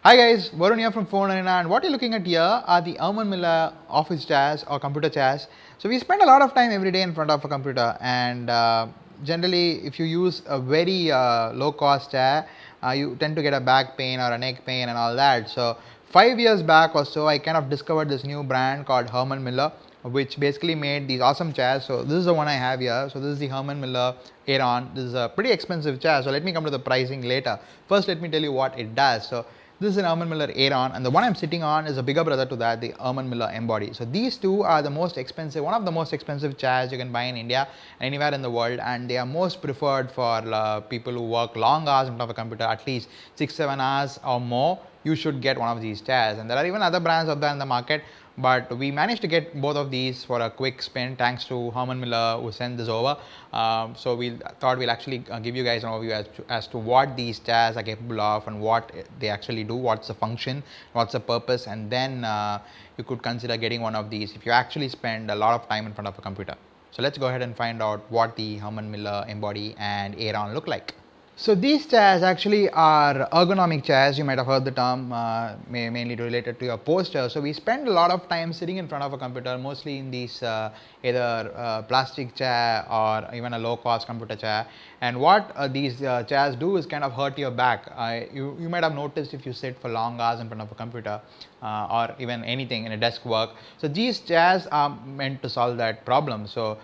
Hi guys, Varun here from Phone and what you're looking at here are the Herman Miller office chairs or computer chairs. So we spend a lot of time every day in front of a computer, and generally if you use a very low cost chair, you tend to get a back pain or a neck pain and all that. So 5 years back or so, I kind of discovered this new brand called Herman Miller, which basically made these awesome chairs. So this is the one I have here. So this is the Herman Miller Aeron. This is a pretty expensive chair. So let me come to the pricing later. First, let me tell you what it does. So this is an Herman Miller Aeron, and the one I'm sitting on is a bigger brother to that, the Herman Miller Embody. So these two are the most expensive, one of the most expensive chairs you can buy in India, anywhere in the world, and they are most preferred for people who work long hours in front of a computer, at least 6-7 hours or more. You should get one of these chairs, and there are even other brands out there in the market, but we managed to get both of these for a quick spin thanks to Herman Miller who sent this over. So we thought we'll actually give you guys an overview as to what these chairs are capable of and what they actually do, what's the function, what's the purpose, and then you could consider getting one of these if you actually spend a lot of time in front of a computer. So let's go ahead and find out what the Herman Miller Embody and Aeron look like. So these chairs actually are ergonomic chairs. You might have heard the term, mainly related to your posture. So we spend a lot of time sitting in front of a computer, mostly in these either plastic chair or even a low cost computer chair. And what these chairs do is kind of hurt your back. You might have noticed if you sit for long hours in front of a computer or even anything in a desk work. So these chairs are meant to solve that problem. So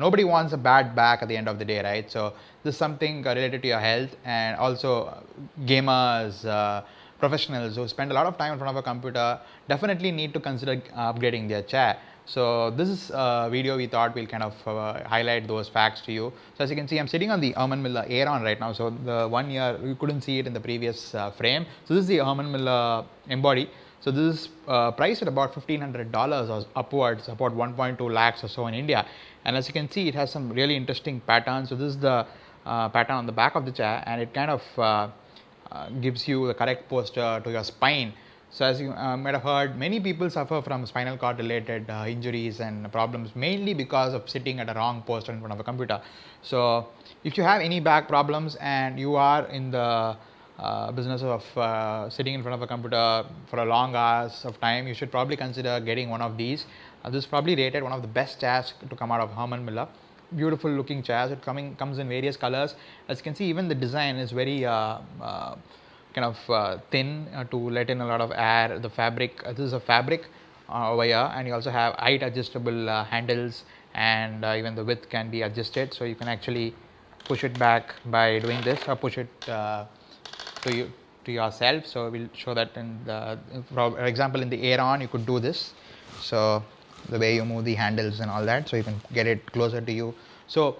nobody wants a bad back at the end of the day, right? So this is something related to your health, and also gamers, professionals who spend a lot of time in front of a computer definitely need to consider upgrading their chair. So this is a video we thought we'll kind of highlight those facts to you. So as you can see, I'm sitting on the Herman Miller Aeron right now. So the one here, you couldn't see it in the previous frame. So this is the Herman Miller Embody. So this is priced at about $1,500 or upwards, about 1.2 lakhs or so in India. And as you can see, it has some really interesting patterns. So this is the pattern on the back of the chair, and it kind of gives you the correct posture to your spine. So as you might have heard, many people suffer from spinal cord related injuries and problems, mainly because of sitting at a wrong posture in front of a computer. So if you have any back problems and you are in the business of sitting in front of a computer for a long hours of time, you should probably consider getting one of these. This is probably rated one of the best chairs to come out of Herman Miller. Beautiful looking chairs. It comes in various colors. As you can see, even the design is very kind of thin to let in a lot of air. The fabric, this is a fabric over here, and you also have height adjustable handles, and even the width can be adjusted. So you can actually push it back by doing this, or push it to yourself. So we'll show that in the, for example, in the Aeron you could do this. So the way you move the handles and all that, so you can get it closer to you. So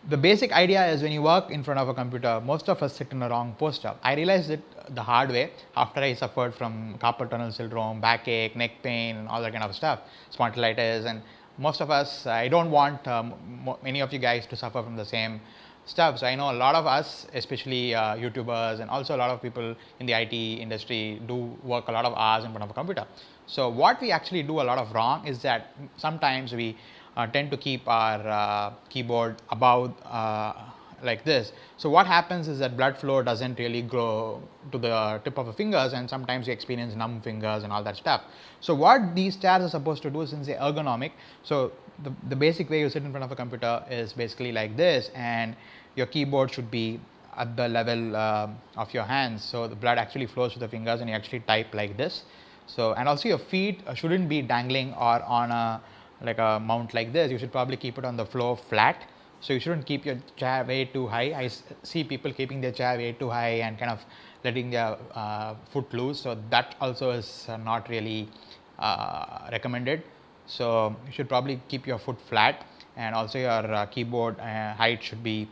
the basic idea is when you work in front of a computer, most of us sit in a wrong posture. I realized it the hard way after I suffered from carpal tunnel syndrome, backache, neck pain, and all that kind of stuff, spondylitis, and most of us, I don't want many of you guys to suffer from the same stuff. So I know a lot of us, especially YouTubers, and also a lot of people in the IT industry do work a lot of hours in front of a computer. So what we actually do a lot of wrong is that sometimes we tend to keep our keyboard above like this. So what happens is that blood flow doesn't really go to the tip of the fingers, and sometimes you experience numb fingers and all that stuff. So what these chairs are supposed to do, since they're ergonomic, so the basic way you sit in front of a computer is basically like this, and your keyboard should be at the level of your hands, so the blood actually flows to the fingers and you actually type like this. So, and also your feet shouldn't be dangling or on a like a mount like this. You should probably keep it on the floor flat. So you shouldn't keep your chair way too high. I see people keeping their chair way too high and kind of letting their foot loose. So that also is not really recommended. So you should probably keep your foot flat, and also your keyboard height should be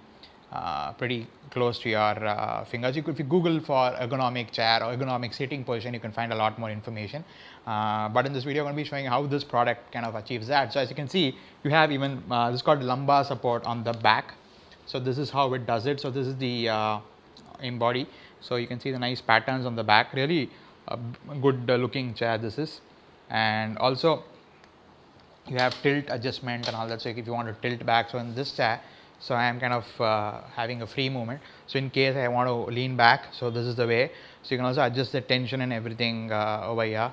pretty close to your fingers. If you Google for ergonomic chair or ergonomic sitting position, you can find a lot more information. But in this video, I'm going to be showing how this product kind of achieves that. So as you can see, you have even this is called lumbar support on the back. So this is how it does it. So this is the Embody. So you can see the nice patterns on the back. Really good looking chair this is. And also you have tilt adjustment and all that. So if you want to tilt back, so in this chair So I am kind of having a free movement. So in case I want to lean back, so this is the way. So you can also adjust the tension and everything over here.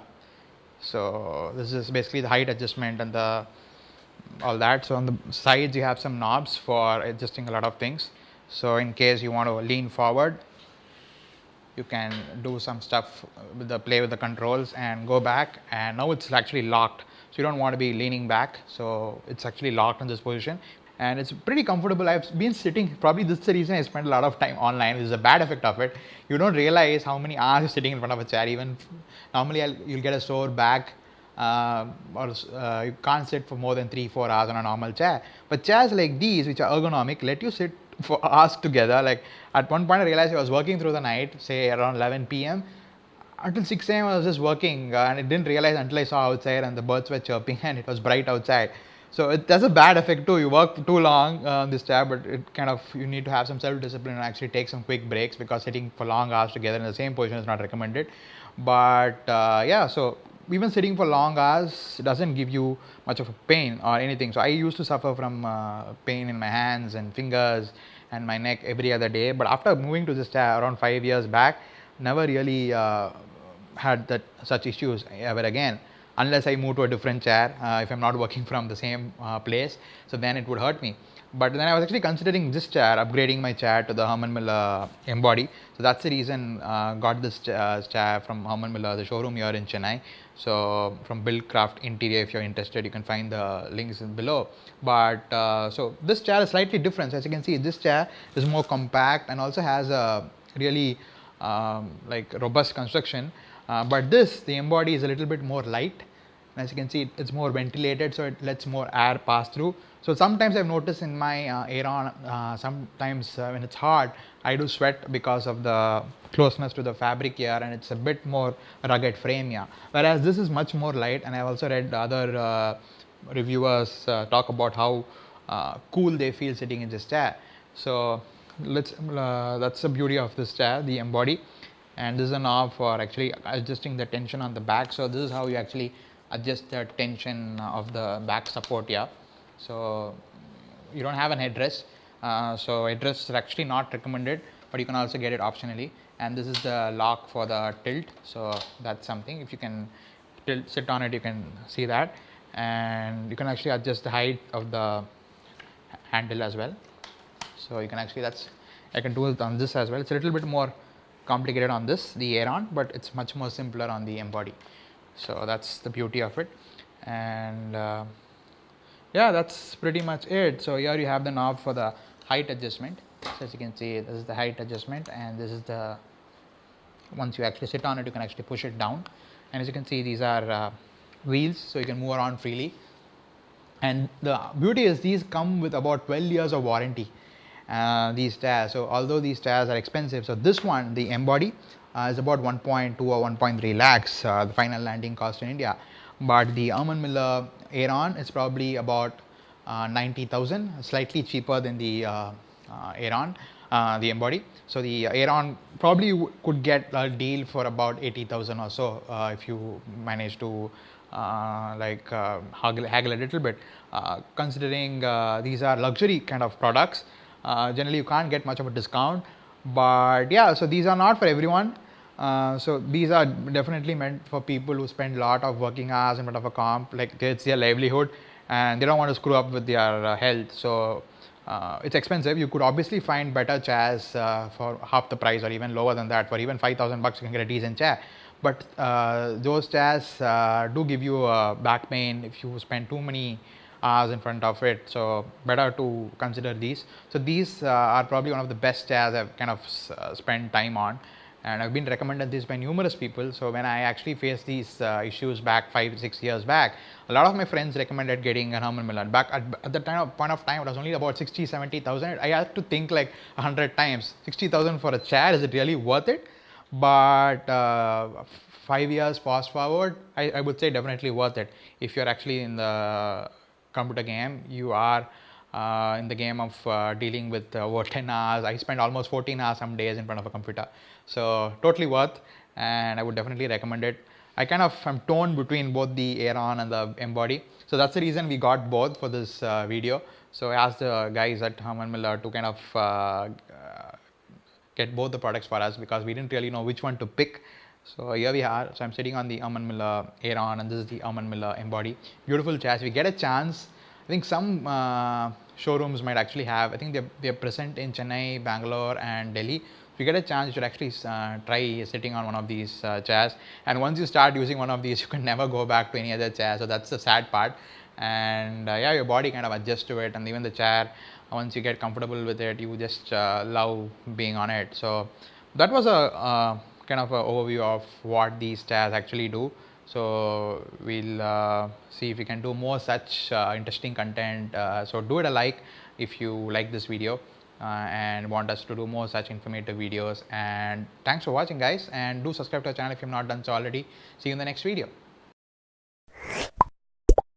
So this is basically the height adjustment and the all that. So on the sides you have some knobs for adjusting a lot of things. So in case you want to lean forward, you can do some stuff with the play with the controls and go back, and now it's actually locked. So you don't want to be leaning back, so it's actually locked in this position, and it's pretty comfortable. I've been sitting, probably this is the reason I spend a lot of time online. This is a bad effect of it. You don't realize how many hours you're sitting in front of a chair. Even normally you'll get a sore back, you can't sit for more than 3-4 hours on a normal chair. But chairs like these, which are ergonomic, let you sit for hours together. Like at one point I realized I was working through the night, say around 11 p.m. Until 6 a.m. I was just working, and I didn't realize until I saw outside and the birds were chirping and it was bright outside. So that's a bad effect too. You work too long on this chair, but it kind of, you need to have some self-discipline and actually take some quick breaks, because sitting for long hours together in the same position is not recommended. But yeah, so even sitting for long hours doesn't give you much of a pain or anything. So I used to suffer from pain in my hands and fingers and my neck every other day. But after moving to this chair around 5 years back, never really had that such issues ever again, unless I move to a different chair if I'm not working from the same place. So then it would hurt me. But then I was actually considering this chair, upgrading my chair to the Herman Miller Embody. So that's the reason got this chair from Herman Miller, the showroom here in Chennai. So from Buildcraft Interior, if you're interested, you can find the links below. But so this chair is slightly different. So as you can see, this chair is more compact and also has a really like robust construction. But this, the Embody, is a little bit more light. As you can see, it's more ventilated, so it lets more air pass through. So sometimes I've noticed in my Aeron, sometimes when it's hard, I do sweat because of the closeness to the fabric here, and it's a bit more rugged frame here. Whereas this is much more light, and I've also read other reviewers talk about how cool they feel sitting in this chair. So that's the beauty of this chair, the Embody. And this is a knob for actually adjusting the tension on the back. So this is how you actually adjust the tension of the back support here. So you don't have an headrest, so headrests are actually not recommended, but you can also get it optionally. And this is the lock for the tilt, so that's something. If you can sit on it, you can see that, and you can actually adjust the height of the handle as well. So you can actually, I can do it on this as well. It's a little bit more complicated on this, the Aeron, but it's much more simpler on the Embody. So that's the beauty of it. And yeah, that's pretty much it. So here you have the knob for the height adjustment. So as you can see, this is the height adjustment, and this is the, once you actually sit on it, you can actually push it down. And as you can see, these are wheels, so you can move around freely. And the beauty is these come with about 12 years of warranty, these chairs. So although these chairs are expensive, so this one, the Embody, is about 1.2 or 1.3 lakhs, the final landing cost in India. But the Herman Miller Aeron is probably about 90,000, slightly cheaper than the Aeron, the Embody. So the Aeron probably could get a deal for about 80,000 or so if you manage to haggle a little bit. Considering these are luxury kind of products, generally you can't get much of a discount. But yeah, so these are not for everyone. So these are definitely meant for people who spend a lot of working hours in front of a comp, like it's their livelihood, and they don't want to screw up with their health. So it's expensive. You could obviously find better chairs for half the price or even lower than that. For even 5,000 bucks, you can get a decent chair. But those chairs do give you back pain if you spend too many hours in front of it. So better to consider these. So these are probably one of the best chairs I've kind of spent time on, and I've been recommended this by numerous people. So when I actually faced these issues back 5-6 years back, a lot of my friends recommended getting a Herman Miller. Back at the point of time, it was only about 60,000-70,000. I had to think like 100 times. 60,000 for a chair, is it really worth it? But 5 years fast forward, I would say definitely worth it. If you're actually in the computer game, you are in the game of dealing with over 10 hours. I spend almost 14 hours some days in front of a computer. So totally worth, and I would definitely recommend it. I kind of am torn between both the Aeron and the Embody. So that's the reason we got both for this video. So I asked the guys at Herman Miller to kind of get both the products for us because we didn't really know which one to pick. So here we are. So I'm sitting on the Herman Miller Aeron, and this is the Herman Miller Embody. Beautiful chairs. We get a chance. I think some showrooms might actually have. I think they're present in Chennai, Bangalore, and Delhi. If you get a chance, you should actually try sitting on one of these chairs. And once you start using one of these, you can never go back to any other chair. So that's the sad part. And yeah, your body kind of adjusts to it, and even the chair, once you get comfortable with it, you just love being on it. So that was a kind of an overview of what these chairs actually do. So we'll see if we can do more such interesting content. So do it a like if you like this video and want us to do more such informative videos. And thanks for watching, guys, and do subscribe to our channel if you have not done so already. See you in the next video.